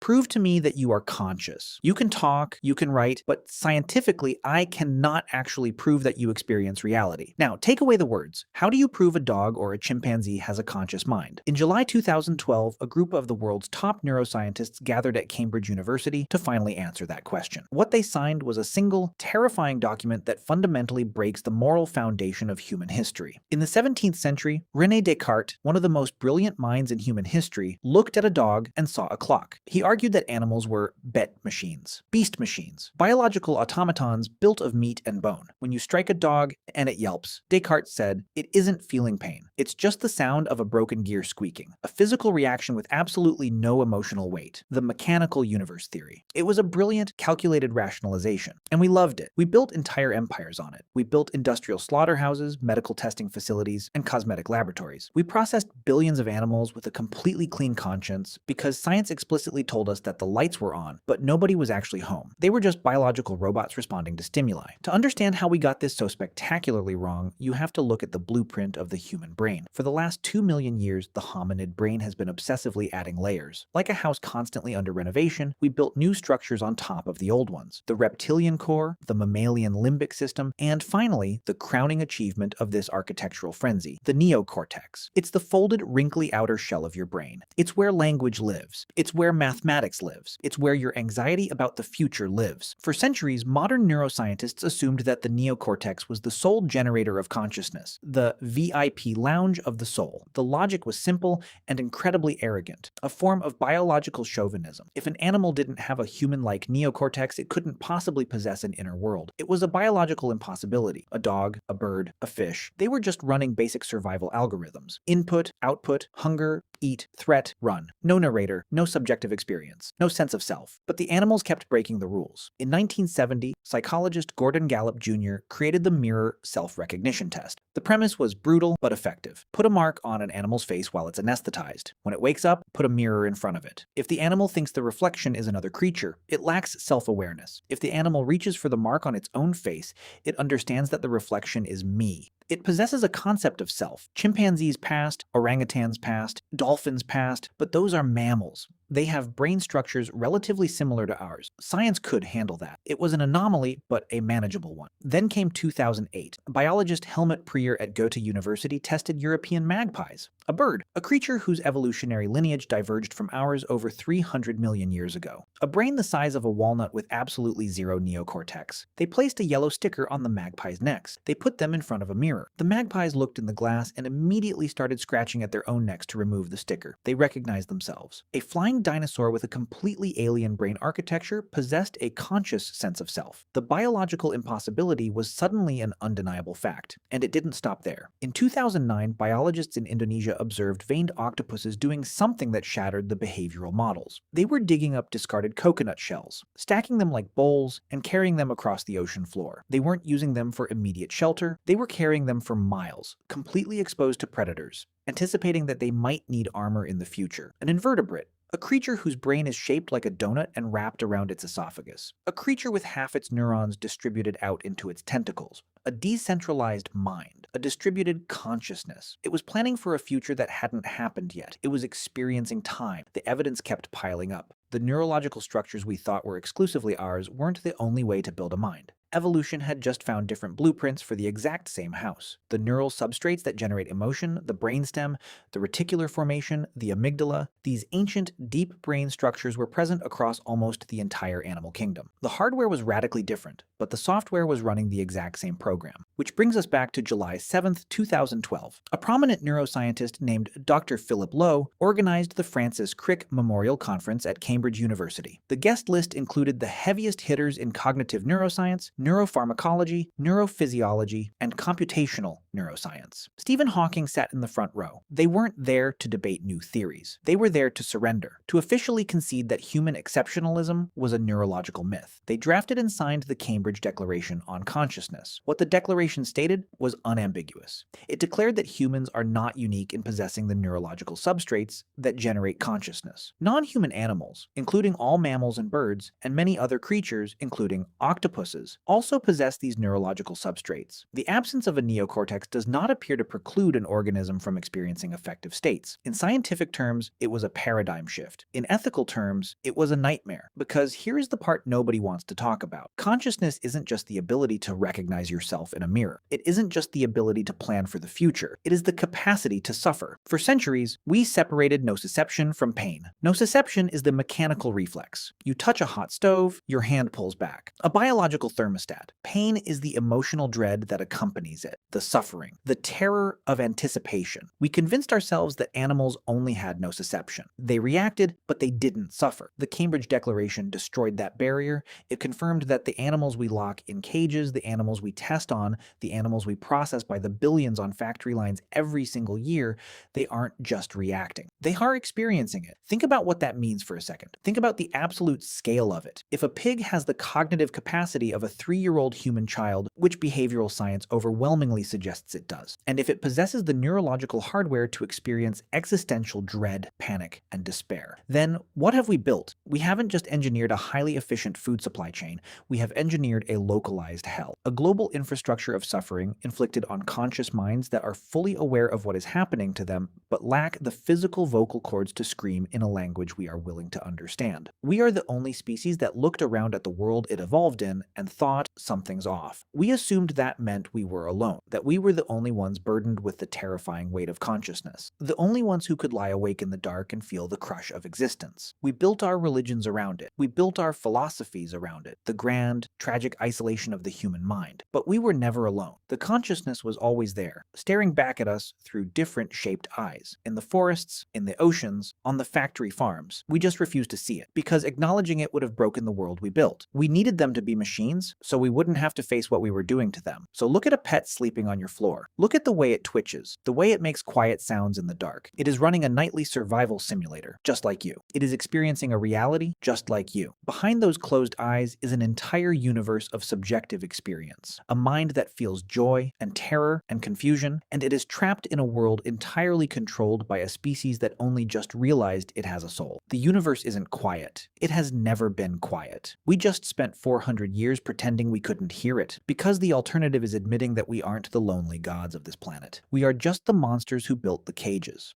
Prove to me that you are conscious. You can talk, you can write, but scientifically, I cannot actually prove that you experience reality. Now, take away the words. How do you prove a dog or a chimpanzee has a conscious mind? In July 2012, a group of the world's top neuroscientists gathered at Cambridge University to finally answer that question. What they signed was a single, terrifying document that fundamentally breaks the moral foundation of human history. In the 17th century, René Descartes, one of the most brilliant minds in human history, looked at a dog and saw a clock. He argued that animals were bet machines, beast machines, biological automatons built of meat and bone. When you strike a dog and it yelps, Descartes said, it isn't feeling pain. It's just the sound of a broken gear squeaking, a physical reaction with absolutely no emotional weight, the mechanical universe theory. It was a brilliant, calculated rationalization, and we loved it. We built entire empires on it. We built industrial slaughterhouses, medical testing facilities, and cosmetic laboratories. We processed billions of animals with a completely clean conscience because science explicitly told us that the lights were on, but nobody was actually home. They were just biological robots responding to stimuli. To understand how we got this so spectacularly wrong, you have to look at the blueprint of the human brain. For the last 2 million years, the hominid brain has been obsessively adding layers. Like a house constantly under renovation, we built new structures on top of the old ones. The reptilian core, the mammalian limbic system, and finally, the crowning achievement of this architectural frenzy, the neocortex. It's the folded, wrinkly outer shell of your brain. It's where language lives. It's where mathematics lives. It's where your anxiety about the future lives. For centuries, modern neuroscientists assumed that the neocortex was the sole generator of consciousness, the VIP lounge of the soul. The logic was simple and incredibly arrogant, a form of biological chauvinism. If an animal didn't have a human-like neocortex, it couldn't possibly possess an inner world. It was a biological impossibility. A dog, a bird, a fish. They were just running basic survival algorithms. Input, output, hunger, eat, threat, run. No narrator, no subjective experience, no sense of self. But the animals kept breaking the rules. In 1970, psychologist Gordon Gallup Jr. created the mirror self-recognition test. The premise was brutal but effective. Put a mark on an animal's face while it's anesthetized. When it wakes up, put a mirror in front of it. If the animal thinks the reflection is another creature, it lacks self-awareness. If the animal reaches for the mark on its own face, it understands that the reflection is me. It possesses a concept of self. Chimpanzees passed, orangutans passed, dolphins passed, but those are mammals. They have brain structures relatively similar to ours. Science could handle that. It was an anomaly, but a manageable one. Then came 2008. Biologist Helmut Prier at Goethe University tested European magpies, a bird, a creature whose evolutionary lineage diverged from ours over 300 million years ago. A brain the size of a walnut with absolutely zero neocortex. They placed a yellow sticker on the magpies' necks. They put them in front of a mirror. The magpies looked in the glass and immediately started scratching at their own necks to remove the sticker. They recognized themselves. A flying dinosaur with a completely alien brain architecture possessed a conscious sense of self. The biological impossibility was suddenly an undeniable fact, and it didn't stop there. In 2009, biologists in Indonesia observed veined octopuses doing something that shattered the behavioral models. They were digging up discarded coconut shells, stacking them like bowls, and carrying them across the ocean floor. They weren't using them for immediate shelter, they were carrying them for miles, completely exposed to predators, anticipating that they might need armor in the future. An invertebrate, a creature whose brain is shaped like a donut and wrapped around its esophagus. A creature with half its neurons distributed out into its tentacles. A decentralized mind. A distributed consciousness. It was planning for a future that hadn't happened yet. It was experiencing time. The evidence kept piling up. The neurological structures we thought were exclusively ours weren't the only way to build a mind. Evolution had just found different blueprints for the exact same house. The neural substrates that generate emotion, the brainstem, the reticular formation, the amygdala, these ancient, deep brain structures were present across almost the entire animal kingdom. The hardware was radically different, but the software was running the exact same program. Which brings us back to July 7th, 2012. A prominent neuroscientist named Dr. Philip Lowe organized the Francis Crick Memorial Conference at Cambridge University. The guest list included the heaviest hitters in cognitive neuroscience, neuropharmacology, neurophysiology, and computational neuroscience. Stephen Hawking sat in the front row. They weren't there to debate new theories. They were there to surrender, to officially concede that human exceptionalism was a neurological myth. They drafted and signed the Cambridge Declaration on Consciousness. What the Declaration declaration stated was unambiguous. It declared that humans are not unique in possessing the neurological substrates that generate consciousness. Non-human animals, including all mammals and birds, and many other creatures, including octopuses, also possess these neurological substrates. The absence of a neocortex does not appear to preclude an organism from experiencing affective states. In scientific terms, it was a paradigm shift. In ethical terms, it was a nightmare. Because here's the part nobody wants to talk about. Consciousness isn't just the ability to recognize yourself in a mirror. It isn't just the ability to plan for the future. It is the capacity to suffer. For centuries, we separated nociception from pain. Nociception is the mechanical reflex. You touch a hot stove, your hand pulls back. A biological thermostat. Pain is the emotional dread that accompanies it, the suffering, the terror of anticipation. We convinced ourselves that animals only had nociception. They reacted, but they didn't suffer. The Cambridge Declaration destroyed that barrier. It confirmed that the animals we lock in cages, the animals we test on, the animals we process by the billions on factory lines every single year, they aren't just reacting. They are experiencing it. Think about what that means for a second. Think about the absolute scale of it. If a pig has the cognitive capacity of a 3-year-old human child, which behavioral science overwhelmingly suggests it does, and if it possesses the neurological hardware to experience existential dread, panic, and despair, then what have we built? We haven't just engineered a highly efficient food supply chain, we have engineered a localized hell. A global infrastructure of suffering inflicted on conscious minds that are fully aware of what is happening to them, but lack the physical vocal cords to scream in a language we are willing to understand. We are the only species that looked around at the world it evolved in and thought something's off. We assumed that meant we were alone, that we were the only ones burdened with the terrifying weight of consciousness, the only ones who could lie awake in the dark and feel the crush of existence. We built our religions around it. We built our philosophies around it, the grand, tragic isolation of the human mind. But we were never alone. The consciousness was always there, staring back at us through different shaped eyes, in the forests, in the oceans, on the factory farms. We just refused to see it, because acknowledging it would have broken the world we built. We needed them to be machines, so we wouldn't have to face what we were doing to them. So look at a pet sleeping on your floor. Look at the way it twitches, the way it makes quiet sounds in the dark. It is running a nightly survival simulator, just like you. It is experiencing a reality, just like you. Behind those closed eyes is an entire universe of subjective experience, a mind that feels joy and terror and confusion, and it is trapped in a world entirely controlled by a species that only just realized it has a soul. The universe isn't quiet. It has never been quiet. We just spent 400 years pretending we couldn't hear it, because the alternative is admitting that we aren't the lonely gods of this planet. We are just the monsters who built the cages.